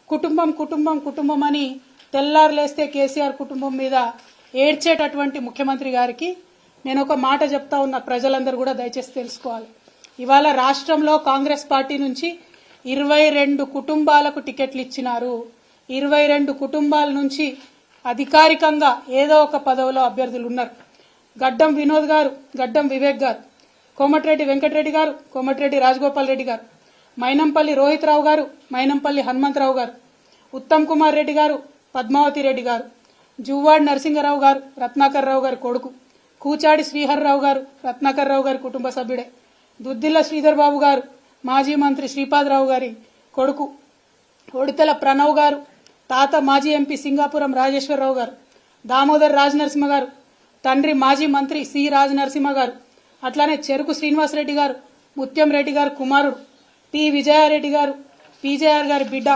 కుటుంబం కుటుంబం కుటుంబం అని తెల్లారులేస్తే కేసీఆర్ కుటుంబం మీద ఏడ్చేటటువంటి ముఖ్యమంత్రి గారికి నేను ఒక మాట చెప్తా ఉన్నా, ప్రజలందరూ కూడా దయచేసి తెలుసుకోవాలి. ఇవాళ రాష్ట్రంలో కాంగ్రెస్ పార్టీ నుంచి 22 కుటుంబాలకు టికెట్లు ఇచ్చినారు. 22 కుటుంబాల నుంచి అధికారికంగా ఏదో ఒక పదవిలో అభ్యర్థులు ఉన్నారు. గడ్డం వినోద్ గారు, గడ్డం వివేక్ గారు, కోమటిరెడ్డి వెంకటరెడ్డి గారు, కోమటిరెడ్డి రాజగోపాల్ రెడ్డి గారు, మైనంపల్లి రోహిత్ రావు గారు, మైనంపల్లి హనుమంతరావు గారు, ఉత్తమ్ కుమార్ రెడ్డి గారు, పద్మావతి రెడ్డి గారు, జువ్వాడి నరసింగరావు గారు, రత్నాకర్ రావు గారి కొడుకు, కూచాడి శ్రీహర్రావు గారు, రత్నాకర్ రావు గారి కుటుంబ సభ్యుడే, దుద్దిల్ల శ్రీధర్ బాబు గారు, మాజీ మంత్రి శ్రీపాదరావు గారి కొడుకు, ఒడితెల ప్రణవ్ గారు, తాత మాజీ ఎంపీ సింగాపురం రాజేశ్వరరావు గారు, దామోదర్ రాజనరసింహ గారు, తండ్రి మాజీ మంత్రి సి రాజనరసింహ గారు, అట్లానే చెరుకు శ్రీనివాసరెడ్డి గారు, ముత్యం రెడ్డి గారు కుమారుడు పి విజయారెడ్డి గారు, పీజేఆర్ గారి బిడ్డ